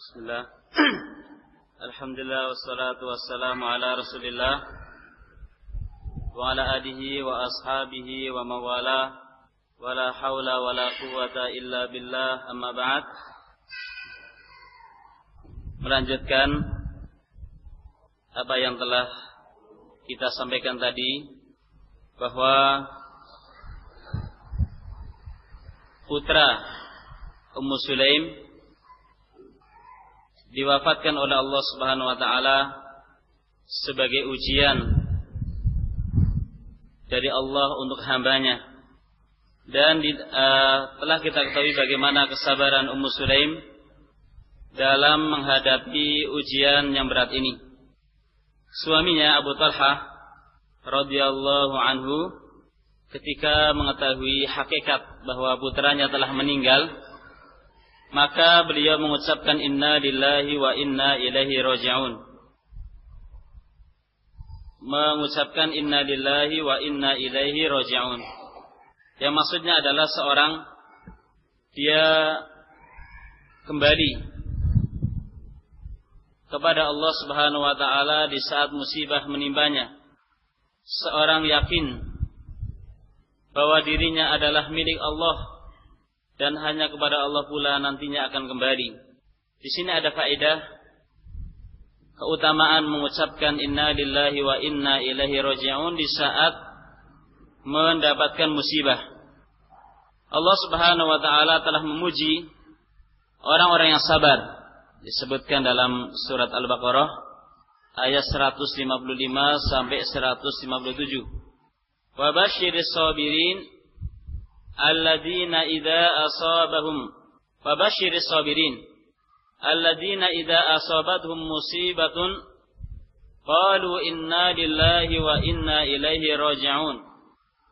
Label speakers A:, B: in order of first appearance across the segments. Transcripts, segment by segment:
A: Bismillah. Alhamdulillah wassalatu wassalamu ala Rasulillah wa ala alihi wa ashabihi wa mawala wa la hawla wa la quwwata illa billah, amma ba'd. Melanjutkan apa yang telah kita sampaikan tadi, bahwa putra Ummu Sulaim diwafatkan oleh Allah Subhanahu wa taala sebagai ujian dari Allah untuk hambanya. Dan telah kita ketahui bagaimana kesabaran Ummu Sulaim dalam menghadapi ujian yang berat ini. Suaminya Abu Talhah radhiyallahu anhu ketika mengetahui hakikat bahwa putranya telah meninggal, maka beliau mengucapkan inna lillahi wa inna ilaihi raji'un. Mengucapkan inna lillahi wa inna ilaihi raji'un. Yang maksudnya adalah seorang dia kembali kepada Allah Subhanahu wa taala di saat musibah menimpanya. Seorang yakin bahwa dirinya adalah milik Allah dan hanya kepada Allah pula nantinya akan kembali. Di sini ada faedah keutamaan mengucapkan inna lillahi wa inna ilaihi raji'un di saat mendapatkan musibah. Allah Subhanahu wa taala telah memuji orang-orang yang sabar. Disebutkan dalam surat Al-Baqarah ayat 155 sampai 157. Wa basyiris sabirin alladzina idza asabahum fabasyiris sabirin alladzina idza asabathum musibatun qalu inna lillahi wa inna ilaihi raji'un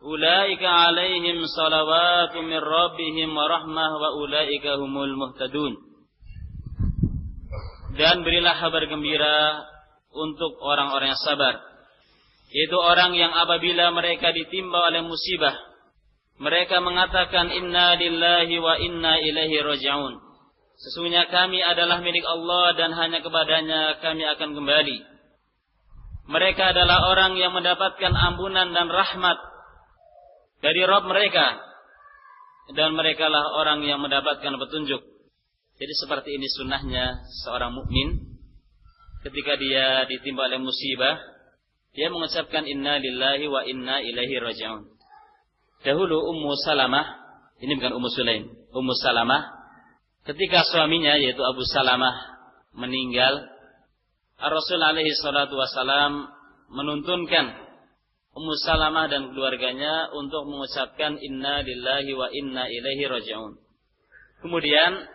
A: ulaika 'alaihim salawatu mir rabbihim wa rahmah wa ulaika humul muhtadun. Dan berilah kabar gembira untuk orang-orang yang sabar, yaitu orang yang apabila mereka ditimpa oleh musibah mereka mengatakan inna lillahi wa inna ilaihi raji'un. Sesungguhnya kami adalah milik Allah dan hanya kepadanya kami akan kembali. Mereka adalah orang yang mendapatkan ampunan dan rahmat dari Rabb mereka, dan merekalah orang yang mendapatkan petunjuk. Jadi seperti ini sunnahnya seorang mukmin ketika dia ditimpa oleh musibah, dia mengucapkan inna lillahi wa inna ilaihi raji'un. Dahulu Ummu Salamah, ini bukan Ummu Sulaim, Ummu Salamah, ketika suaminya yaitu Abu Salamah meninggal, Rasul alaihi salatu wasalam menuntunkan Ummu Salamah dan keluarganya untuk mengucapkan inna lillahi wa inna ilaihi raji'un. Kemudian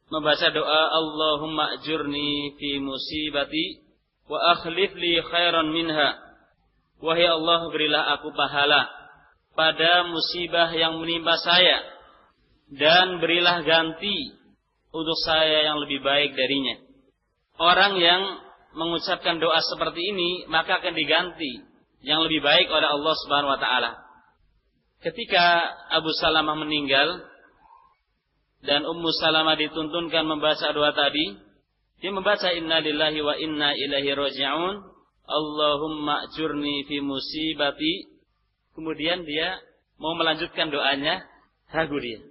A: membaca doa Allahumma ajurni fi musibati wa akhlif li khairan minha. Wahai Allah, berilah aku pahala pada musibah yang menimpa saya dan berilah ganti untuk saya yang lebih baik darinya. Orang yang mengucapkan doa seperti ini maka akan diganti yang lebih baik oleh Allah Subhanahu wa taala. Ketika Abu Salamah meninggal dan Ummu Salamah dituntunkan membaca doa tadi, dia membaca inna lillahi wa inna ilaihi raji'un Allahumma ajurni fi musibati. Kemudian dia mau melanjutkan doanya, ragu dia.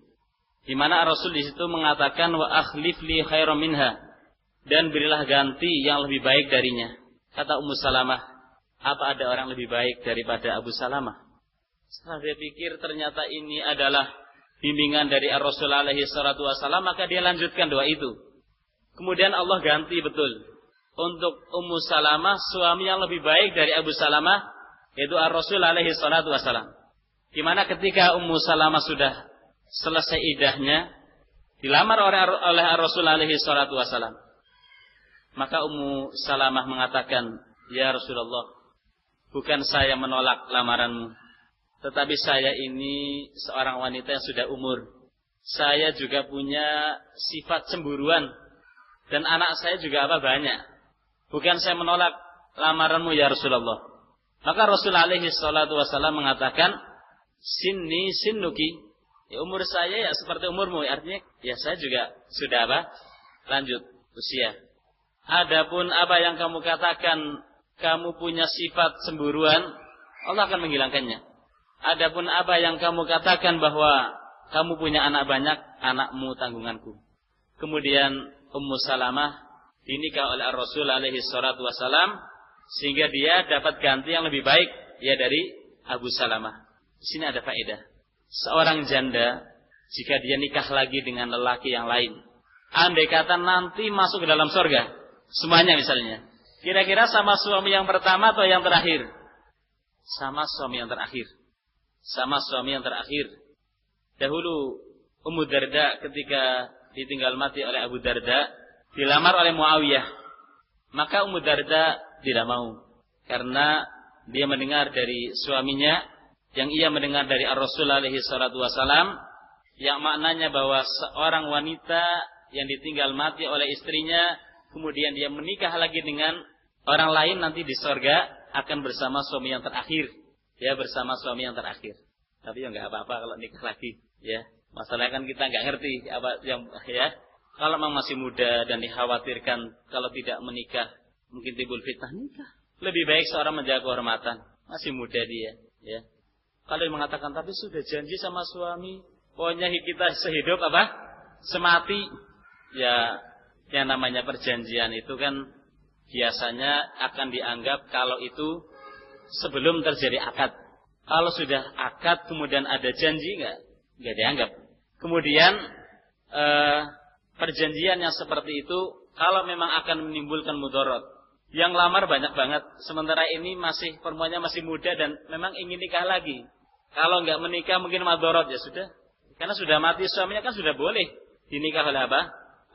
A: Di mana Rasul di situ mengatakan wa akhlif li khairan minha, dan berilah ganti yang lebih baik darinya. Kata Ummu Salamah, apa ada orang lebih baik daripada Abu Salamah? Setelah dia pikir ternyata ini adalah bimbingan dari Rasul alaihi salatu wasallam, maka dia lanjutkan doa itu. Kemudian Allah ganti betul untuk Ummu Salamah suami yang lebih baik dari Abu Salamah, yaitu Rasul alaihi salatu wasalam. Di mana ketika Ummu Salamah sudah selesai iddahnya, dilamar oleh Rasul alaihi salatu wasalam, maka Ummu Salamah mengatakan, ya Rasulullah, bukan saya menolak lamaranmu, tetapi saya ini seorang wanita yang sudah umur. Saya juga punya sifat cemburuan, dan anak saya juga banyak. Bukan saya menolak lamaranmu ya Rasulullah. Maka Rasul alaihi salatu wasallam mengatakan, sinni sinnuki, ya umur saya ya seperti umurmu. Artinya ya saya juga sudah lanjut. usia. Adapun apa yang kamu katakan kamu punya sifat cemburuan, Allah akan menghilangkannya. Adapun apa yang kamu katakan bahwa kamu punya anak banyak, anakmu tanggunganku. Kemudian Ummu Salamah dinikah oleh Rasul alaihi salatu wasalam sehingga dia dapat ganti yang lebih baik ya dari Abu Salamah. Di sini ada faedah. Seorang janda jika dia nikah lagi dengan lelaki yang lain, andai kata nanti masuk ke dalam surga semuanya misalnya, kira-kira sama suami yang pertama atau yang terakhir? Sama suami yang terakhir. Sama suami yang terakhir. Dahulu Ummu Darda ketika ditinggal mati oleh Abu Darda dilamar oleh Muawiyah. Maka Ummu Darda tidak mau karena dia mendengar dari suaminya yang ia mendengar dari Ar-Rasul alaihi salatu wasalam yang maknanya bahwa seorang wanita yang ditinggal mati oleh istrinya kemudian dia menikah lagi dengan orang lain nanti di surga akan bersama suami yang terakhir. Ya, bersama suami yang terakhir. Tapi ya enggak apa-apa kalau nikah lagi, ya. Masalahnya kan kita enggak ngerti apa yang ya. Kalau memang masih muda dan dikhawatirkan kalau tidak menikah mungkin timbul fitnah, nikah. Lebih baik seorang menjaga kehormatan, masih muda dia, ya. Kalau dia mengatakan tapi sudah janji sama suami, pokoknya kita sehidup apa? Semati. Ya, yang namanya perjanjian itu kan biasanya akan dianggap kalau itu sebelum terjadi akad. Kalau sudah akad kemudian ada janji enggak dianggap. Kemudian perjanjian yang seperti itu kalau memang akan menimbulkan mudarat. Yang lamar banyak banget, sementara ini masih perempuannya masih muda dan memang ingin nikah lagi. Kalau enggak menikah mungkin mudarat ya sudah. Karena sudah mati suaminya kan sudah boleh dinikah oleh apa?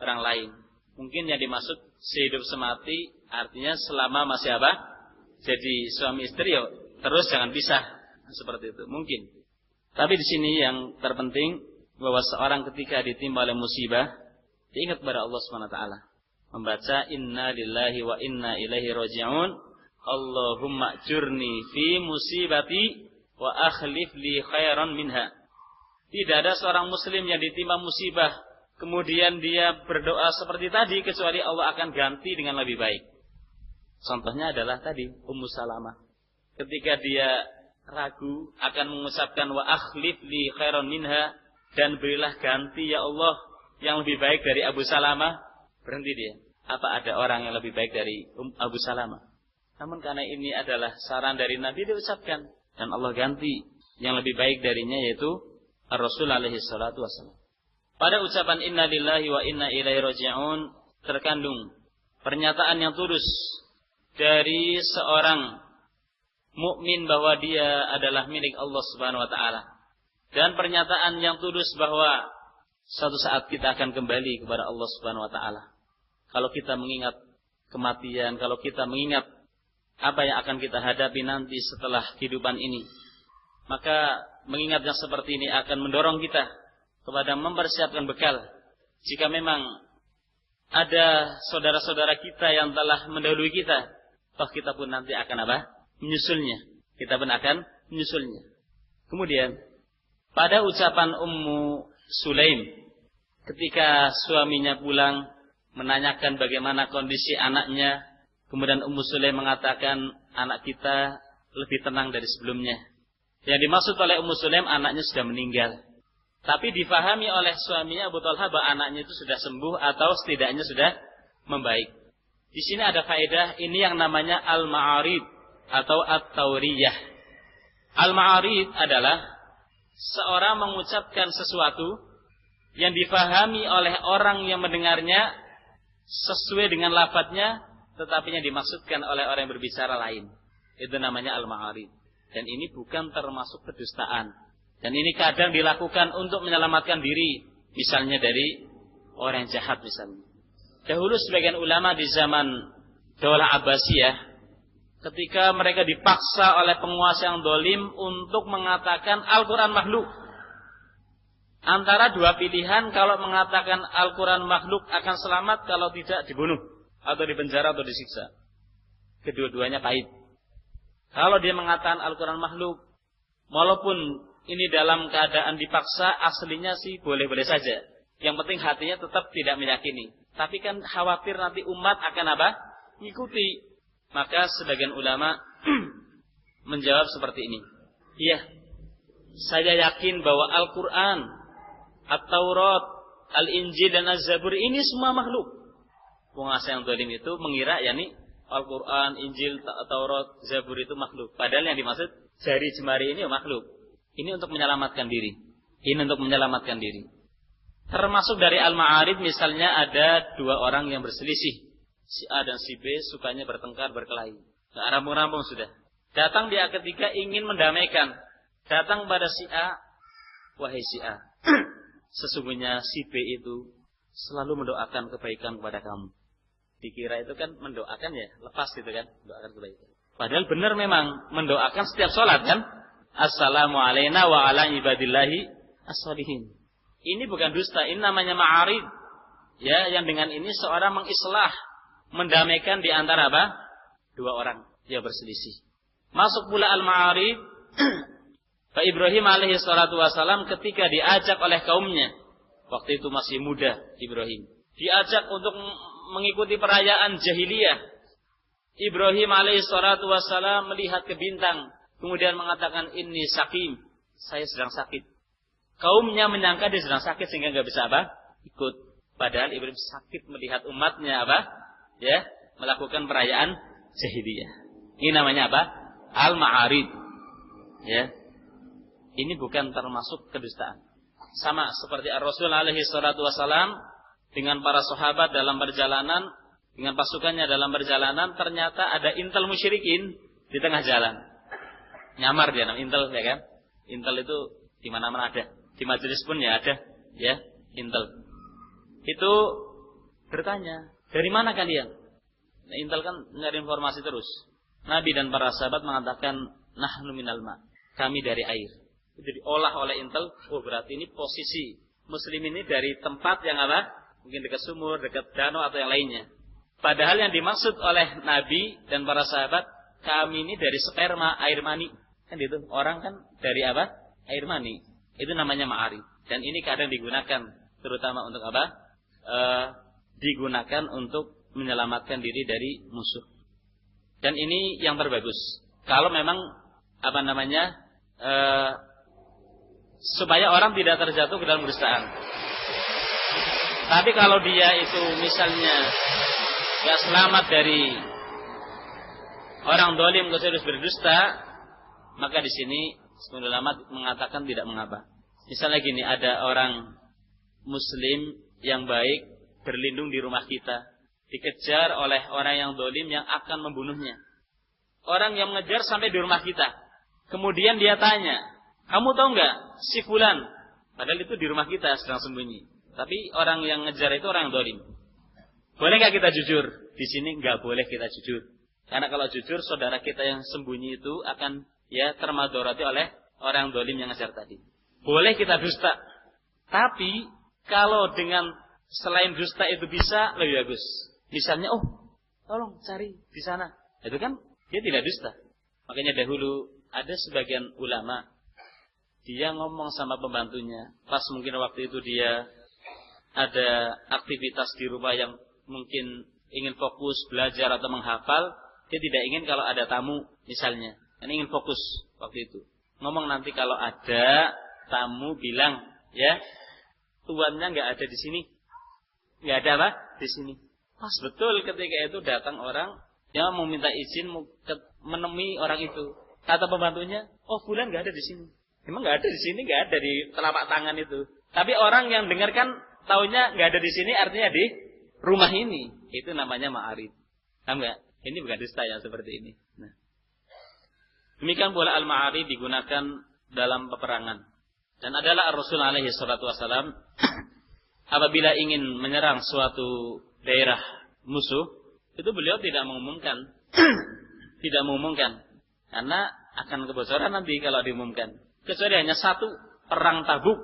A: Orang lain. Mungkin yang dimaksud sehidup semati artinya selama masih apa? Jadi suami istri ya terus jangan pisah. Seperti itu mungkin. Tapi di sini yang terpenting bahwa seorang ketika ditimpa oleh musibah diingat kepada Allah Subhanahu wa taala. Membaca inna lillahi wa inna ilaihi raji'un. Allahumma ajurni fi musibati wa akhlif li khairan minha. Tidak ada seorang muslim yang ditimpa musibah kemudian dia berdoa seperti tadi kecuali Allah akan ganti dengan lebih baik. Contohnya adalah tadi Ummu Salamah. Ketika dia ragu akan mengucapkan wa akhlif li khairan minha dan berilah ganti ya Allah yang lebih baik dari Abu Salamah, berhenti dia. Apa ada orang yang lebih baik dari Abu Salamah? Namun karena ini adalah saran dari Nabi diucapkan dan Allah ganti yang lebih baik darinya yaitu Ar-Rasul alaihi salatu wasallam. Pada ucapan inna lillahi wa inna ilaihi raji'un terkandung pernyataan yang tulus dari seorang mukmin bahwa dia adalah milik Allah Subhanahu wa taala dan pernyataan yang tulus bahwa suatu saat kita akan kembali kepada Allah Subhanahu wa taala. Kalau kita mengingat kematian, kalau kita mengingat apa yang akan kita hadapi nanti setelah kehidupan ini, maka mengingat yang seperti ini akan mendorong kita kepada mempersiapkan bekal. Jika memang ada saudara-saudara kita yang telah mendahului kita, toh kita pun nanti akan apa? Menyusulnya. Kita pun akan menyusulnya. Kemudian pada ucapan Ummu Sulaim ketika suaminya pulang menanyakan bagaimana kondisi anaknya, kemudian Ummu Sulaim mengatakan anak kita lebih tenang dari sebelumnya. Yang dimaksud oleh Ummu Sulaim anaknya sudah meninggal. Tapi difahami oleh suaminya Abu Talha bahwa anaknya itu sudah sembuh atau setidaknya sudah membaik. Di sini ada faedah, ini yang namanya al-ma'arid atau at-tauriyah. Al-ma'arid adalah seorang mengucapkan sesuatu yang difahami oleh orang yang mendengarnya sesuai dengan lafadznya, tetapi yang dimaksudkan oleh orang yang berbicara lain. Itu namanya al-ma'arid. Dan ini bukan termasuk kedustaan. Dan ini kadang dilakukan untuk menyelamatkan diri, misalnya dari orang yang jahat misalnya. Dahulu sebagian ulama di zaman Daulah Abbasiyah, ketika mereka dipaksa oleh penguasa yang dolim untuk mengatakan Al-Quran makhluk. Antara dua pilihan, kalau mengatakan Al-Quran makhluk akan selamat, kalau tidak dibunuh, atau dipenjara atau disiksa. Kedua-duanya pahit. Kalau dia mengatakan Al-Quran makhluk, walaupun ini dalam keadaan dipaksa, aslinya sih boleh-boleh saja. Yang penting hatinya tetap tidak meyakini. Tapi kan khawatir nanti umat akan apa? Mengikuti. Maka sebagian ulama menjawab seperti ini. Iya, saya yakin bahwa Al-Quran, At-Taurat, Al-Injil dan Az-Zabur ini semua makhluk. Penguasa yang zalim itu mengira yakni Al-Quran, Injil, Taurat, Zabur itu makhluk. Padahal yang dimaksud jari jemari ini makhluk. Ini untuk menyelamatkan diri. Ini untuk menyelamatkan diri. Termasuk dari Al-Ma'arij misalnya ada dua orang yang berselisih. Si A dan si B sukanya bertengkar, berkelahi. Nah, rampung-rampung sudah. Datang dia ketiga ingin mendamaikan. Datang pada si A. Wahai si A. Sesungguhnya si B itu selalu mendoakan kebaikan kepada kamu. Dikira itu kan mendoakan ya. Lepas gitu kan. Mendoakan kebaikan. Padahal benar memang mendoakan setiap sholat kan. Assalamualaikum wa ala ibadillahi as-shalihin. Ini bukan dusta. Ini namanya ma'arid. Ya, yang dengan ini seorang mengislah. Mendamaikan di antara apa? Dua orang yang berselisih. Masuk pula al-ma'arif. Pak Ibrahim alaihi salatu wasalam ketika diajak oleh kaumnya. Waktu itu masih muda Ibrahim. Diajak untuk mengikuti perayaan jahiliyah. Ibrahim alaihi salatu wasalam melihat ke bintang. Kemudian mengatakan, inni sakim. Saya sedang sakit. Kaumnya menyangka dia sedang sakit sehingga nggak bisa apa? Ikut. Padahal Ibrahim sakit melihat umatnya apa? Ya, melakukan perayaan jahiliyah. Ini namanya apa? Al-Ma'arid. Ya. Ini bukan termasuk kedustaan. Sama seperti Ar-Rasul alaihi salatu wasalam dengan para sahabat dalam perjalanan, dengan pasukannya dalam perjalanan, ternyata ada intel musyrikin di tengah jalan. Nyamar dia namanya intel, ya kan? Intel itu di mana-mana ada. Di majelis pun ya ada, ya, intel. Itu bertanya, dari mana kalian? Nah, intel kan nyari informasi terus. Nabi dan para sahabat mengatakan, nahnu minal ma. Kami dari air. Itu diolah oleh intel. Oh, berarti ini posisi muslim ini dari tempat yang apa? Mungkin dekat sumur, dekat danau atau yang lainnya. Padahal yang dimaksud oleh Nabi dan para sahabat, kami ini dari sperma, air mani. Kan itu. Orang kan dari apa? Air mani. Itu namanya ma'arif. Dan ini kadang digunakan terutama untuk apa? Digunakan untuk menyelamatkan diri dari musuh. Dan ini yang terbagus. Kalau memang apa namanya supaya orang tidak terjatuh ke dalam kedustaan. Tapi kalau dia itu misalnya gak selamat dari orang dolim terus berdusta, maka di sini ulama mengatakan tidak mengapa. Misalnya gini, ada orang Muslim yang baik berlindung di rumah kita, dikejar oleh orang yang dolim yang akan membunuhnya. Orang yang mengejar sampai di rumah kita. Kemudian dia tanya, kamu tahu nggak si fulan? Padahal itu di rumah kita sedang sembunyi. Tapi orang yang ngejar itu orang yang dolim. Boleh nggak kita jujur? Di sini nggak boleh kita jujur. Karena kalau jujur, saudara kita yang sembunyi itu akan ya termadorati oleh orang dolim yang ngejar tadi. Boleh kita dusta. Tapi kalau dengan selain dusta itu bisa, lebih bagus. Misalnya, oh, tolong cari di sana. Itu kan dia tidak dusta. Makanya dahulu ada sebagian ulama, dia ngomong sama pembantunya. Pas mungkin waktu itu dia ada aktivitas di rumah yang mungkin ingin fokus belajar atau menghafal. Dia tidak ingin kalau ada tamu misalnya. Dan ingin fokus waktu itu. Ngomong nanti kalau ada tamu bilang, ya, tuannya nggak ada di sini. Nggak ada apa? Di sini. Pas betul ketika itu datang orang yang mau minta izin menemui orang itu. Kata pembantunya, oh fulan nggak ada di sini. Emang nggak ada di sini, nggak ada di telapak tangan itu. Tapi orang yang dengarkan taunya nggak ada di sini, artinya di rumah ini. Itu namanya ma'arif. Paham nggak? Ini bukan dusta yang seperti ini. Nah. Demikian pula al-ma'arif digunakan dalam peperangan. Dan adalah Rasul alaihi salatu wasalam apabila ingin menyerang suatu daerah musuh, itu beliau tidak mengumumkan. Tidak mengumumkan. Karena akan kebocoran nanti kalau diumumkan. Kecuali hanya satu, perang Tabuk.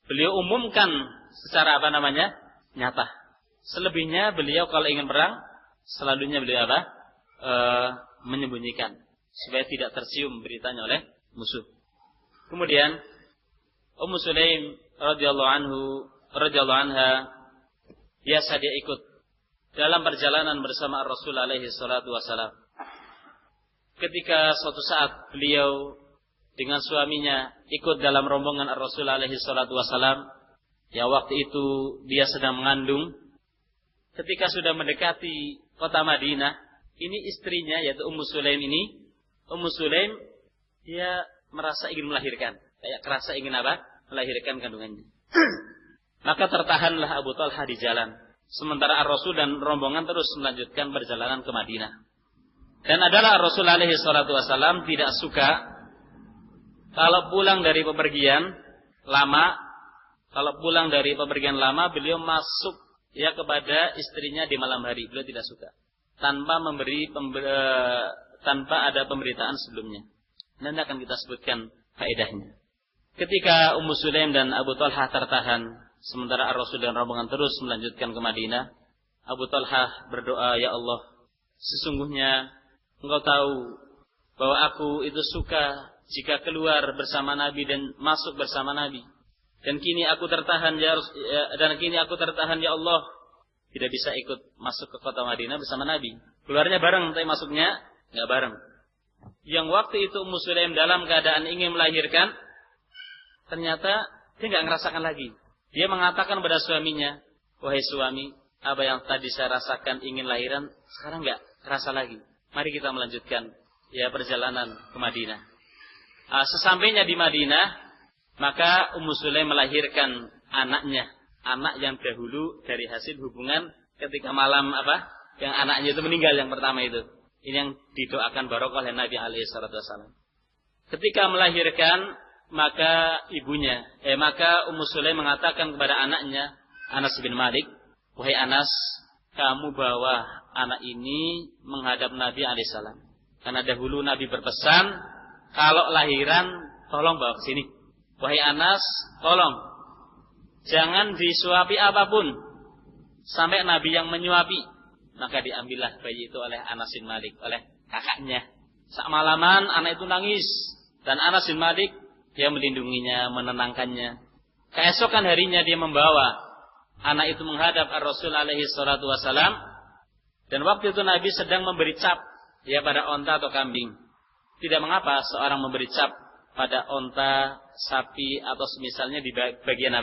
A: Beliau umumkan secara apa namanya? Nyata. Selebihnya beliau kalau ingin perang, selalunya beliau apa? Menyembunyikan. Supaya tidak tercium beritanya oleh musuh. Kemudian Ummu Sulaim radhiyallahu anhu radhiyallahu anha, biasa dia ikut dalam perjalanan bersama Rasul alaihi salatu wasalam. Ketika suatu saat beliau dengan suaminya ikut dalam rombongan Rasul alaihi salatu wasalam, ya waktu itu dia sedang mengandung. Ketika sudah mendekati kota Madinah, ini istrinya yaitu Ummu Sulaim ini, Ummu Sulaim dia merasa ingin melahirkan, kayak kerasa ingin apa? Melahirkan kandungannya. Maka tertahanlah Abu Talha di jalan. Sementara Ar-Rasul dan rombongan terus melanjutkan perjalanan ke Madinah. Dan adalah Rasul alaihi salatu wasallam tidak suka kalau pulang dari bepergian lama, beliau masuk ya kepada istrinya di malam hari. Beliau tidak suka tanpa ada pemberitaan sebelumnya. Nanti akan kita sebutkan faedahnya. Ketika Ummu Sulaim dan Abu Talha tertahan, sementara Ar-Rasul dan rombongan terus melanjutkan ke Madinah, Abu Talha berdoa, "Ya Allah, sesungguhnya Engkau tahu bahwa aku itu suka jika keluar bersama Nabi dan masuk bersama Nabi. Dan kini aku tertahan ya Allah, tidak bisa ikut masuk ke kota Madinah bersama Nabi. Keluarnya bareng, tapi masuknya enggak bareng." Yang waktu itu Ummu Sulaim dalam keadaan ingin melahirkan, ternyata dia enggak ngerasakan lagi. Dia mengatakan pada suaminya, "Wahai suami, apa yang tadi saya rasakan ingin lahiran, sekarang enggak terasa lagi. Mari kita melanjutkan ya perjalanan ke Madinah." Sesampainya di Madinah, maka Ummu Sulaim melahirkan anaknya, anak yang dahulu dari hasil hubungan ketika malam yang anaknya itu meninggal yang pertama itu. Ini yang didoakan barokah oleh Nabi alaihi salatu wasallam. Ketika melahirkan, maka Ummu Sulaim mengatakan kepada anaknya, Anas bin Malik, "Wahai Anas, kamu bawa anak ini menghadap Nabi alaihi salam. Karena dahulu Nabi berpesan, kalau lahiran tolong bawa ke sini. Wahai Anas, tolong jangan disuapi apapun sampai Nabi yang menyuapi." Maka diambillah bayi itu oleh Anas bin Malik, oleh kakaknya. Sak malaman anak itu nangis, dan Anas bin Malik dia melindunginya, menenangkannya. Keesokan harinya dia membawa anak itu menghadap Ar-Rasul alaihi salatu wasalam. Dan waktu itu Nabi sedang memberi cap ya pada onta atau kambing. Tidak mengapa seorang memberi cap pada onta, sapi atau semisalnya di bagian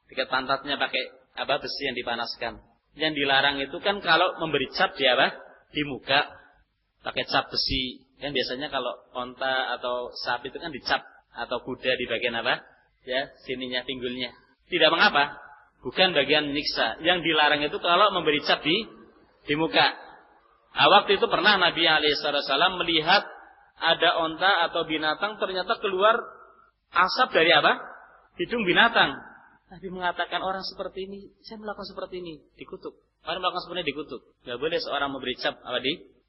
A: dekat pantatnya pakai besi yang dipanaskan. Yang dilarang itu kan kalau memberi cap di muka pakai cap besi. Kan biasanya kalau onta atau sapi itu kan dicap, atau kuda di bagian sininya, pinggulnya. Tidak mengapa, bukan bagian menyiksa. Yang dilarang itu kalau memberi cap di muka. Waktu itu pernah Nabi alaihissalam melihat ada onta atau binatang ternyata keluar asap dari hidung binatang. Nabi mengatakan, orang seperti ini, saya melakukan seperti ini, dikutuk. Orang melakukan seperti ini dikutuk. Gak boleh seorang memberi cap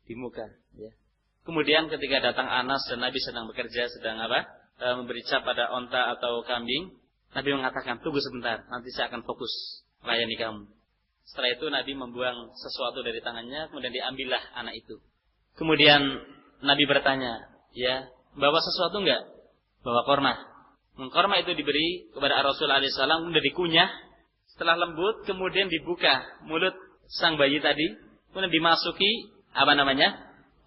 A: di muka. Ya. Kemudian ketika datang Anas dan Nabi sedang bekerja, sedang memberi cap pada onta atau kambing, Nabi mengatakan, "Tunggu sebentar, nanti saya akan fokus melayani kamu." Setelah itu Nabi membuang sesuatu dari tangannya, kemudian diambillah anak itu. Kemudian Nabi bertanya, "Ya, bawa sesuatu enggak?" "Bawa korma." Korma itu diberi kepada Rasul alaihissalam, kemudian dikunyah. Setelah lembut, kemudian dibuka mulut sang bayi tadi, kemudian dimasuki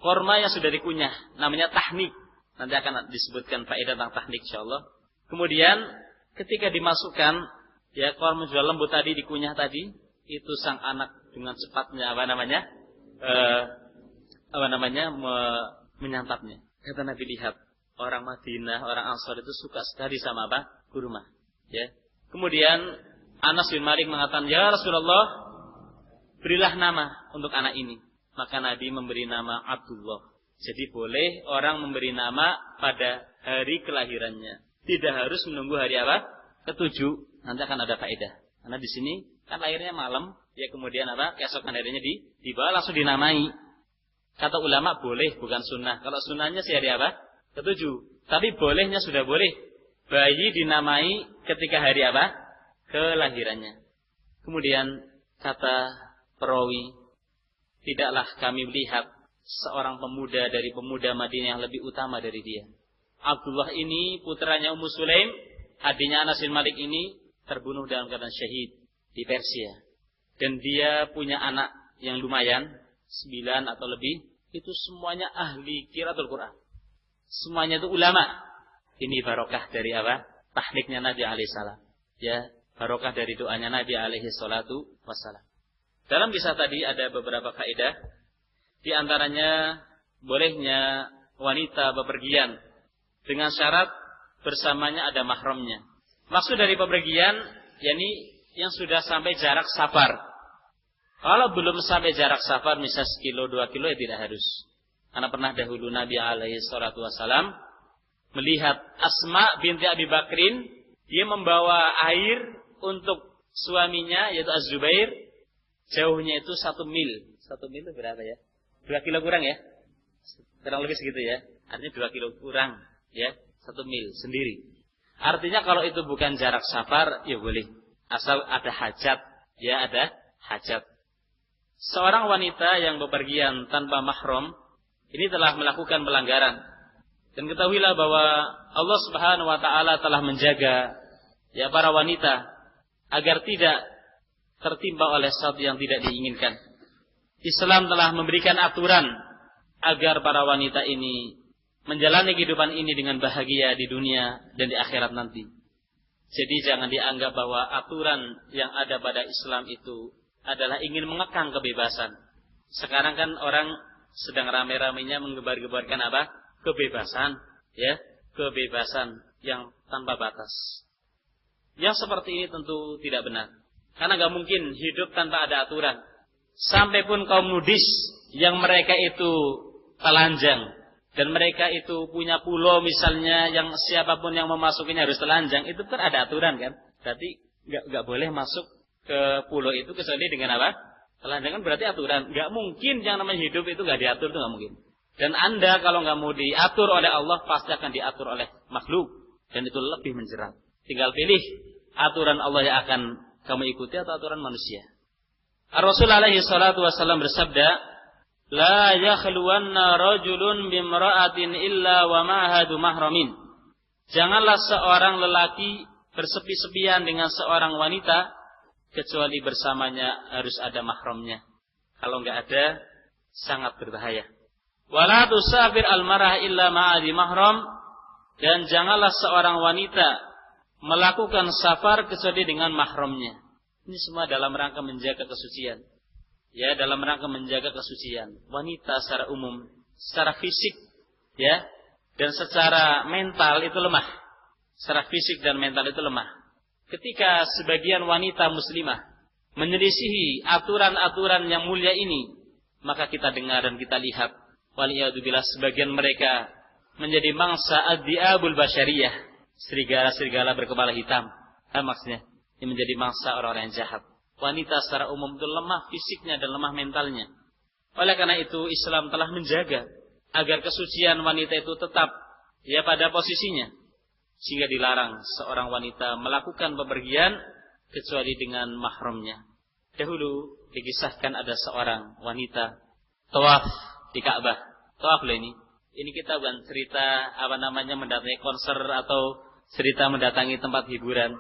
A: korma yang sudah dikunyah, namanya tahnik. Nanti akan disebutkan faedah tentang tahnik insyaallah. Kemudian ketika dimasukkan korma sudah lembut tadi, dikunyah tadi, itu sang anak dengan cepatnya menyantapnya. Kata Nabi, lihat, orang Madinah, orang Ansar itu suka sekali sama kurma. Ya. Kemudian Anas bin Malik mengatakan, "Ya Rasulullah, berilah nama untuk anak ini." Maka Nabi memberi nama Abdullah. Jadi boleh orang memberi nama pada hari kelahirannya. Tidak harus menunggu hari ketujuh. Nanti akan ada faedah. Karena di sini kan lahirnya malam, ya kemudian keesokan harinya dibawa langsung dinamai. Kata ulama boleh, bukan sunnah. Kalau sunnahnya sih hari ketujuh. Tapi bolehnya sudah boleh. Bayi dinamai ketika hari kelahirannya. Kemudian kata perawi, tidaklah kami melihat seorang pemuda dari pemuda Madinah yang lebih utama dari dia. Abdullah ini putranya Ummu Sulaim, adiknya Anas bin Malik ini terbunuh dalam keadaan syahid di Persia. Dan dia punya anak yang lumayan, 9 atau lebih, itu semuanya ahli qiraatul Quran. Semuanya itu ulama. Ini barokah dari apa? Tahniknya Nabi alaihissalam. Ya, barokah dari doanya Nabi alaihi salatu wassalam. Dalam kisah tadi ada beberapa kaidah. Di antaranya bolehnya wanita bepergian dengan syarat bersamanya ada mahramnya. Maksud dari bepergian yakni yang sudah sampai jarak safar. Kalau belum sampai jarak safar misal 1 kilo 2 kilo ya tidak harus. Karena pernah dahulu Nabi alaihi salatu wassalam melihat Asma binti Abi Bakrin, dia membawa air untuk suaminya yaitu Az-Zubair, jauhnya itu 1 mil. 1 mil itu berapa ya? 2 kilo kurang ya? Kurang lebih segitu ya. Artinya 2 kilo kurang ya, 1 mil sendiri. Artinya kalau itu bukan jarak safar ya boleh. Asal ada hajat, ya ada hajat. Seorang wanita yang bepergian tanpa mahram ini telah melakukan pelanggaran. Dan ketahuilah bahwa Allah Subhanahu wa taala telah menjaga ya para wanita agar tidak tertimpa oleh sesuatu yang tidak diinginkan. Islam telah memberikan aturan agar para wanita ini menjalani kehidupan ini dengan bahagia di dunia dan di akhirat nanti. Jadi jangan dianggap bahwa aturan yang ada pada Islam itu adalah ingin mengekang kebebasan. Sekarang kan orang sedang rame-ramenya menggebar-gebarkan apa? Kebebasan, ya, kebebasan yang tanpa batas. Yang seperti ini tentu tidak benar. Karena nggak mungkin hidup tanpa ada aturan. Sampai pun kaum nudis yang mereka itu telanjang dan mereka itu punya pulau misalnya yang siapapun yang memasukinya harus telanjang, itu kan ada aturan kan? Berarti nggak boleh masuk ke pulau itu kecuali dengan apa? Telanjang kan berarti aturan. Nggak mungkin yang namanya hidup itu nggak diatur, itu nggak mungkin. Dan Anda kalau nggak mau diatur oleh Allah pasti akan diatur oleh makhluk dan itu lebih menjerat. Tinggal pilih aturan Allah yang akan kamu ikuti atau aturan manusia. Rasulullah alaihi salatu wasallam bersabda, "La yakhluwanna rajulun bimra'atin illa wa ma'ahadu mahramin." Janganlah seorang lelaki bersepi-sepian dengan seorang wanita kecuali bersamanya harus ada mahramnya. Kalau enggak ada, sangat berbahaya. Wala tusafir al-mar'ah illa ma'adi mahram, dan janganlah seorang wanita melakukan safar kecuali dengan mahramnya. Ini semua dalam rangka menjaga kesucian. Ya, dalam rangka menjaga kesucian wanita secara umum, secara fisik, ya, dan secara mental itu lemah. Secara fisik dan mental itu lemah. Ketika sebagian wanita muslimah menyelisihi aturan-aturan yang mulia ini, maka kita dengar dan kita lihat, waliyadzubillah, sebagian mereka menjadi mangsa ad-diabul basyariyah, serigala-serigala berkepala hitam. Maksudnya, ini menjadi mangsa orang-orang yang jahat. Wanita secara umum itu lemah fisiknya dan lemah mentalnya. Oleh karena itu Islam telah menjaga agar kesucian wanita itu tetap ya pada posisinya. Sehingga dilarang seorang wanita melakukan bepergian kecuali dengan mahramnya. Dahulu dikisahkan ada seorang wanita tawaf di Ka'bah. Tawaf loh ini. Ini kita bukan cerita apa namanya mendatangi konser atau cerita mendatangi tempat hiburan.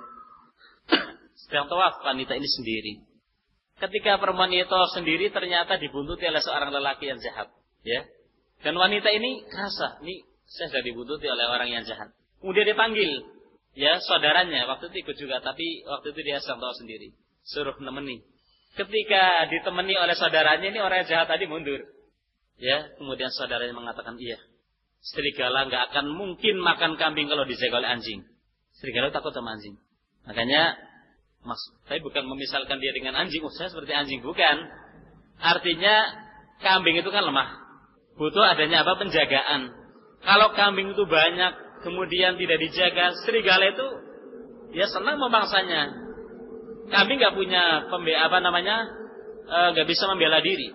A: Sedang tawaf wanita ini sendiri. Ketika perempuan ini tawaf sendiri ternyata dibuntuti oleh seorang lelaki yang jahat, ya. Dan wanita ini kerasa, ini saya sudah dibuntuti oleh orang yang jahat. Kemudian dipanggil, ya, saudaranya, waktu itu ikut juga, tapi waktu itu dia sedang tawaf sendiri. Suruh nemeni. Ketika ditemani oleh saudaranya, ini orang yang jahat tadi mundur. Ya, kemudian saudaranya mengatakan, iya, serigala nggak akan mungkin makan kambing kalau dijaga oleh anjing. Serigala takut sama anjing. Makanya, saya bukan memisalkan dia dengan anjing, saya seperti anjing, bukan. Artinya, kambing itu kan lemah. Butuh adanya apa? Penjagaan. Kalau kambing itu banyak, kemudian tidak dijaga, serigala itu ya senang memangsanya. Kambing nggak punya nggak bisa membela diri.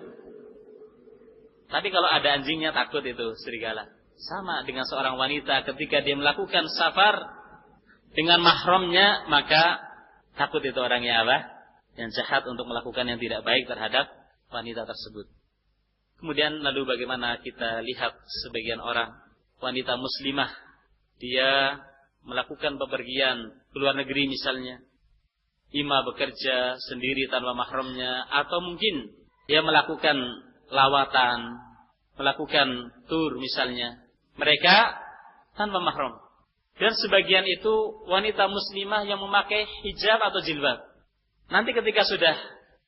A: Tapi kalau ada anjingnya takut itu serigala. Sama dengan seorang wanita ketika dia melakukan safar dengan mahramnya, maka takut itu orangnya apa? Yang jahat untuk melakukan yang tidak baik terhadap wanita tersebut. Kemudian lalu bagaimana kita lihat sebagian orang wanita muslimah, dia melakukan bepergian ke luar negeri misalnya, ima bekerja sendiri tanpa mahramnya, atau mungkin dia melakukan lawatan, melakukan tur misalnya, mereka tanpa mahram. Dan sebagian itu wanita muslimah yang memakai hijab atau jilbab. Nanti ketika sudah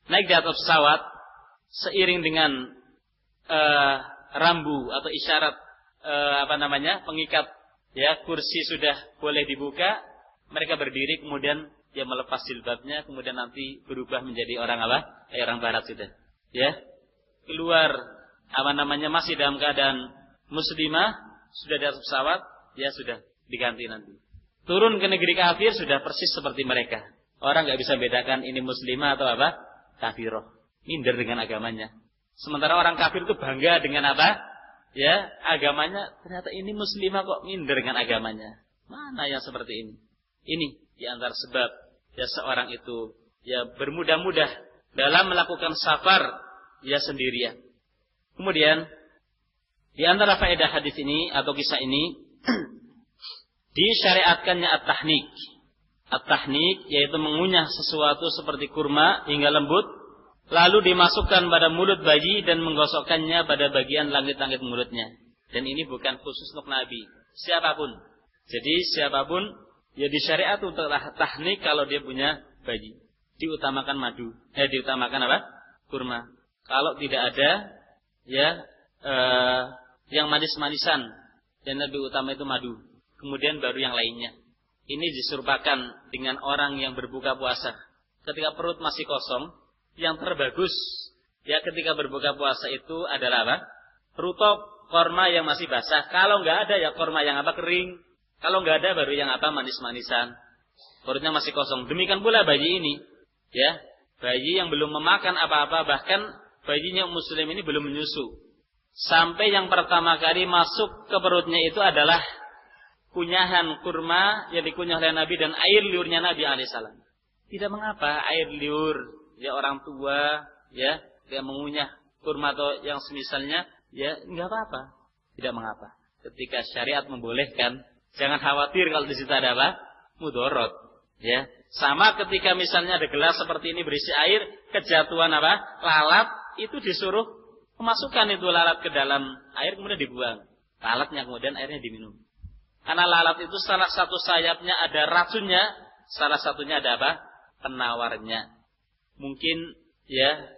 A: naik di atas pesawat, seiring dengan rambu atau isyarat pengikat, ya, kursi sudah boleh dibuka, mereka berdiri, kemudian dia melepas jilbabnya, kemudian nanti berubah menjadi orang orang barat sudah, ya, keluar masih dalam keadaan muslimah, sudah di atas pesawat, ya sudah diganti nanti. Turun ke negeri kafir sudah persis seperti mereka. Orang nggak bisa bedakan ini muslimah atau kafiroh, minder dengan agamanya. Sementara orang kafir itu bangga dengan ya, agamanya. Ternyata ini muslimah kok minder dengan agamanya. Mana yang seperti ini? Ini di antara sebab ya seorang itu ya bermudah-mudah dalam melakukan safar ya sendirian. Kemudian di antara faedah hadis ini atau kisah ini disyariatkannya at-tahnik. At-tahnik yaitu mengunyah sesuatu seperti kurma hingga lembut, lalu dimasukkan pada mulut bayi dan menggosokkannya pada bagian langit-langit mulutnya. Dan ini bukan khusus untuk Nabi, siapapun. Jadi siapapun ya disyariat untuk tahnik kalau dia punya bayi. Diutamakan madu, diutamakan kurma. Kalau tidak ada ya yang manis-manisan, dan lebih utama itu madu. Kemudian baru yang lainnya. Ini diserupakan dengan orang yang berbuka puasa. Ketika perut masih kosong, yang terbagus ya ketika berbuka puasa itu adalah rutop, korma yang masih basah. Kalau nggak ada ya korma yang kering. Kalau nggak ada baru yang manis-manisan. Perutnya masih kosong. Demikian pula bayi ini, ya, bayi yang belum memakan apa-apa, bahkan bayinya muslim ini belum menyusu. Sampai yang pertama kali masuk ke perutnya itu adalah kunyahan kurma yang dikunyah oleh Nabi dan air liurnya Nabi alaihissalam. Tidak mengapa air liur ya orang tua ya dia mengunyah kurma atau yang semisalnya ya enggak apa-apa. Tidak mengapa. Ketika syariat membolehkan, jangan khawatir kalau di situ ada mudorot. Ya, sama ketika misalnya ada gelas seperti ini berisi air, kejatuhan lalat, itu disuruh memasukkan itu lalat ke dalam air kemudian dibuang. Lalatnya kemudian airnya diminum. Karena lalat itu salah satu sayapnya ada racunnya, salah satunya ada penawarnya. Mungkin ya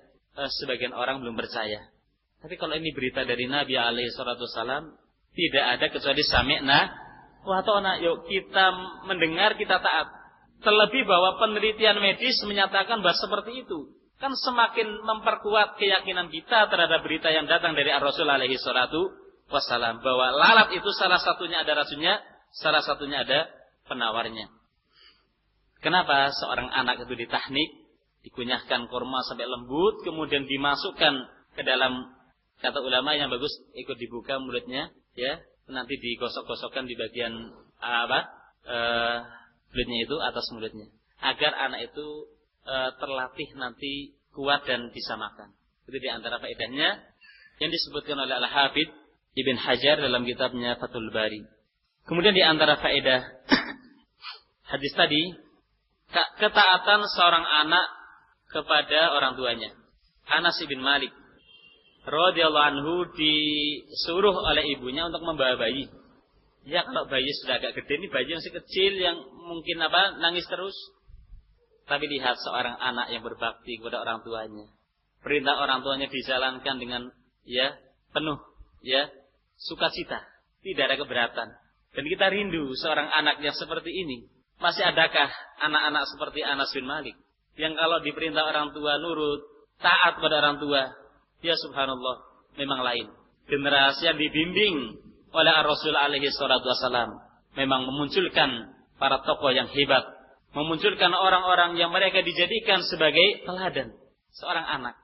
A: sebagian orang belum percaya. Tapi kalau ini berita dari Nabi alaihissalam, tidak ada kecuali sami'na wa ta'na. Yuk kita mendengar, kita taat. Terlebih bahwa penelitian medis menyatakan bahwa seperti itu. Kan semakin memperkuat keyakinan kita terhadap berita yang datang dari Ar-Rasul alaihissalam. Bahwa lalat itu salah satunya ada racunnya, salah satunya ada penawarnya. Kenapa seorang anak itu ditahnik, dikunyahkan kurma sampai lembut, kemudian dimasukkan ke dalam, kata ulama yang bagus, ikut dibuka mulutnya, ya, nanti digosok-gosokkan di bagian mulutnya itu, atas mulutnya, agar anak itu terlatih nanti kuat dan bisa makan. Itu di antara faedahnya yang disebutkan oleh Al-Hafidz Ibn Hajar dalam kitabnya Fathul Bari. Kemudian di antara faedah hadis tadi, ketaatan seorang anak kepada orang tuanya. Anas bin Malik radhiyallahu anhu disuruh oleh ibunya untuk membawa bayi. Ya kalau bayi sudah agak gede, ini bayi masih kecil yang mungkin nangis terus. Tapi lihat seorang anak yang berbakti kepada orang tuanya. Perintah orang tuanya dijalankan dengan ya penuh ya sukacita, tidak ada keberatan. Dan kita rindu seorang anak yang seperti ini. Masih adakah anak-anak seperti Anas bin Malik yang kalau diperintah orang tua nurut, taat pada orang tua? Ya subhanallah, memang lain. Generasi yang dibimbing oleh Rasul alaihi salatu wasallam memang memunculkan para tokoh yang hebat, memunculkan orang-orang yang mereka dijadikan sebagai teladan. Seorang anak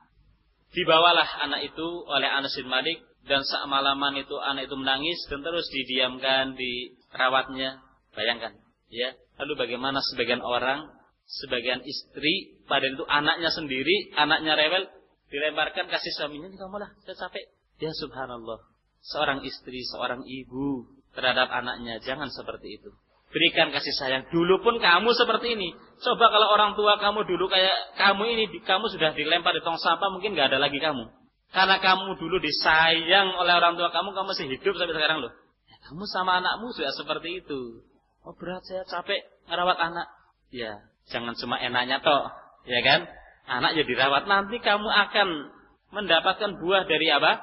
A: dibawalah anak itu oleh Anas bin Malik, dan semalaman itu anak itu menangis dan terus didiamkan, dirawatnya. Bayangkan, ya. Lalu bagaimana sebagian orang, sebagian istri, padahal itu anaknya sendiri, anaknya rewel, dilemparkan kasih suaminya, kamu lah, saya capek. Ya subhanallah, seorang istri, seorang ibu terhadap anaknya jangan seperti itu. Berikan kasih sayang. Dulu pun kamu seperti ini. Coba kalau orang tua kamu dulu kayak kamu ini, kamu sudah dilempar di tong sampah, mungkin nggak ada lagi kamu. Karena kamu dulu disayang oleh orang tua kamu masih hidup sampai sekarang loh. Ya, kamu sama anakmu sudah seperti itu. Oh berat, saya capek ngerawat anak. Ya, jangan cuma enaknya toh, ya kan? Anak ya dirawat, nanti kamu akan mendapatkan buah dari apa?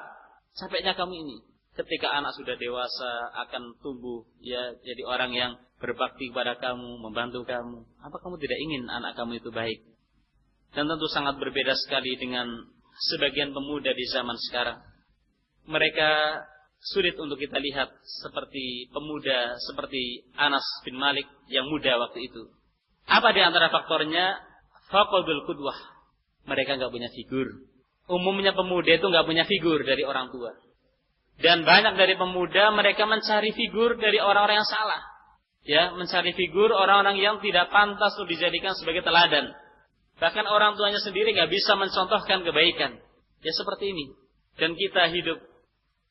A: Capeknya kamu ini. Ketika anak sudah dewasa akan tumbuh, ya jadi orang yang berbakti kepada kamu, membantu kamu. Apa kamu tidak ingin anak kamu itu baik? Dan tentu sangat berbeda sekali dengan sebagian pemuda di zaman sekarang. Mereka sulit untuk kita lihat seperti pemuda seperti Anas bin Malik yang muda waktu itu. Apa di antara faktornya? Faqadul qudwah. Mereka nggak punya figur. Umumnya pemuda itu nggak punya figur dari orang tua. Dan banyak dari pemuda mereka mencari figur dari orang-orang yang salah. Ya, mencari figur orang-orang yang tidak pantas untuk dijadikan sebagai teladan. Bahkan orang tuanya sendiri nggak bisa mencontohkan kebaikan. Ya seperti ini. Dan kita hidup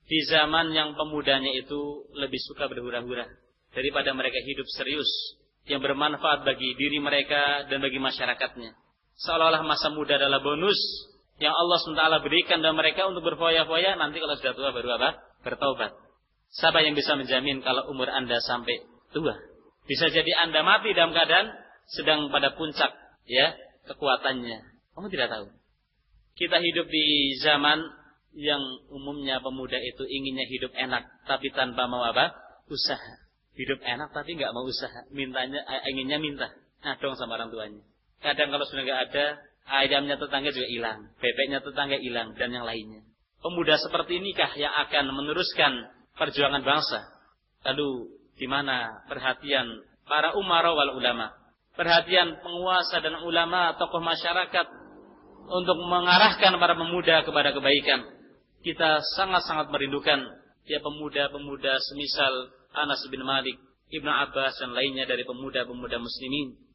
A: di zaman yang pemudanya itu lebih suka berhura-hura daripada mereka hidup serius yang bermanfaat bagi diri mereka dan bagi masyarakatnya. Seolah-olah masa muda adalah bonus yang Allah SWT berikan dan mereka untuk berfoya-foya, nanti kalau sudah tua baru apa? Bertaubat. Siapa yang bisa menjamin kalau umur Anda sampai tua? Bisa jadi Anda mati dalam keadaan sedang pada puncak ya kekuatannya. Kamu tidak tahu. Kita hidup di zaman yang umumnya pemuda itu inginnya hidup enak tapi tanpa mau apa? Usaha. Hidup enak tapi nggak mau usaha. Inginnya minta. Nah dong sama orang tuanya. Kadang kalau sudah nggak ada, ayamnya tetangga juga hilang, bebeknya tetangga hilang, dan yang lainnya. Pemuda seperti inikah yang akan meneruskan perjuangan bangsa? Lalu di mana perhatian para umara wal ulama? Perhatian penguasa dan ulama, tokoh masyarakat untuk mengarahkan para pemuda kepada kebaikan. Kita sangat-sangat merindukan ya pemuda-pemuda semisal Anas bin Malik, Ibnu Abbas dan lainnya dari pemuda-pemuda muslimin.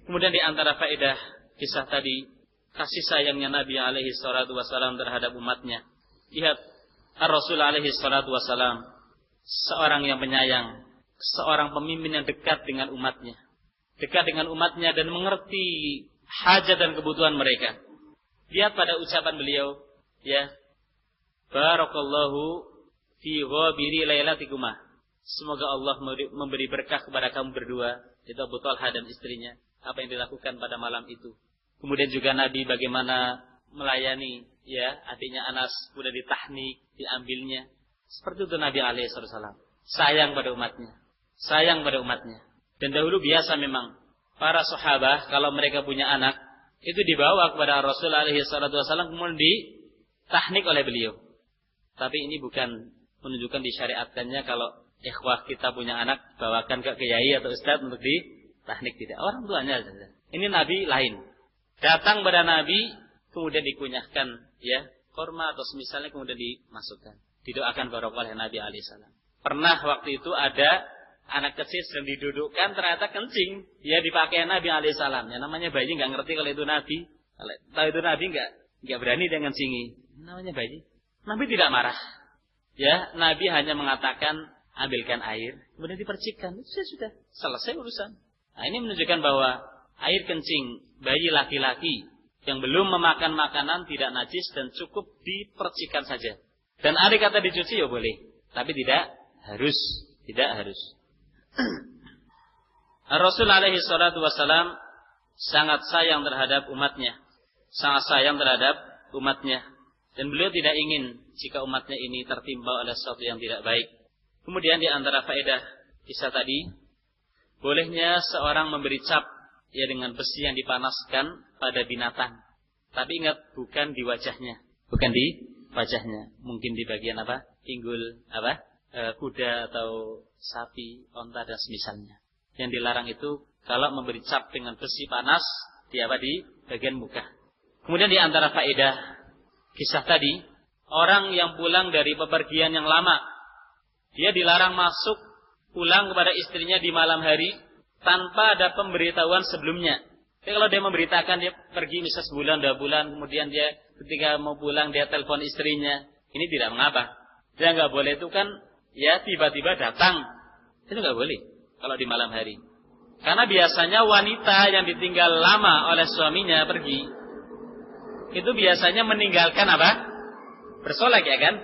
A: Kemudian di antara faedah kisah tadi, kasih sayangnya Nabi alaihi salatu wasalam terhadap umatnya. Lihat, Rasul alaihi salatu wasalam, seorang yang penyayang, seorang pemimpin yang dekat dengan umatnya. Dekat dengan umatnya dan mengerti hajat dan kebutuhan mereka. Lihat pada ucapan beliau, ya, Barakallahu fi ghabiri lailatikumah. Semoga Allah memberi berkah kepada kamu berdua, itu Abu Talha dan istrinya. Apa yang dilakukan pada malam itu. Kemudian juga Nabi bagaimana melayani ya adiknya Anas, sudah ditahnik, diambilnya. Seperti itu Nabi alaihi wasallam. Sayang pada umatnya. Sayang pada umatnya. Dan dahulu biasa memang para sahabat kalau mereka punya anak itu dibawa kepada Rasul alaihi wasallam kemudian ditahnik oleh beliau. Tapi ini bukan menunjukkan disyariatkannya kalau ikhwah kita punya anak bawakan ke kiai atau ustaz untuk ditahnik, tidak. Orang tuanya saja. Ini Nabi lain. Datang pada Nabi, kemudian dikunyahkan, ya, korma atau semisalnya kemudian dimasukkan. Didoakan barokah oleh Nabi alaihissalam. Pernah waktu itu ada anak kecil sedang didudukkan, ternyata kencing, ya dipakai Nabi alaihissalam. Ya namanya bayi nggak ngerti kalau itu Nabi. Kalau itu Nabi nggak berani dia ngencingi. Namanya bayi. Nabi tidak marah. Ya, Nabi hanya mengatakan ambilkan air, kemudian dipercikkan. Itu sudah selesai urusan. Nah, ini menunjukkan bahwa air kencing bayi laki-laki yang belum memakan makanan tidak najis dan cukup dipercikan saja. Dan air kata dicuci ya boleh, tapi tidak harus. Rasul alaihi salatu wasalam sangat sayang terhadap umatnya. Dan beliau tidak ingin jika umatnya ini tertimpa oleh sesuatu yang tidak baik. Kemudian di antara faedah kisah tadi, bolehnya seorang memberi cap ya dengan besi yang dipanaskan pada binatang. Tapi ingat, bukan di wajahnya. Mungkin di bagian apa? Pinggul apa? Kuda atau sapi, onta dan semisalnya. Yang dilarang itu kalau memberi cap dengan besi panas di bagian muka. Kemudian di antara faedah kisah tadi, orang yang pulang dari bepergian yang lama, dia dilarang masuk pulang kepada istrinya di malam hari tanpa ada pemberitahuan sebelumnya. Jadi kalau dia memberitakan dia pergi misal sebulan, 2 bulan, kemudian dia ketika mau pulang dia telepon istrinya, ini tidak mengapa. Dia nggak boleh itu kan, ya tiba-tiba datang, itu nggak boleh. kalau di malam hari. Karena biasanya wanita yang ditinggal lama oleh suaminya pergi, itu biasanya meninggalkan apa? Bersolek, ya kan?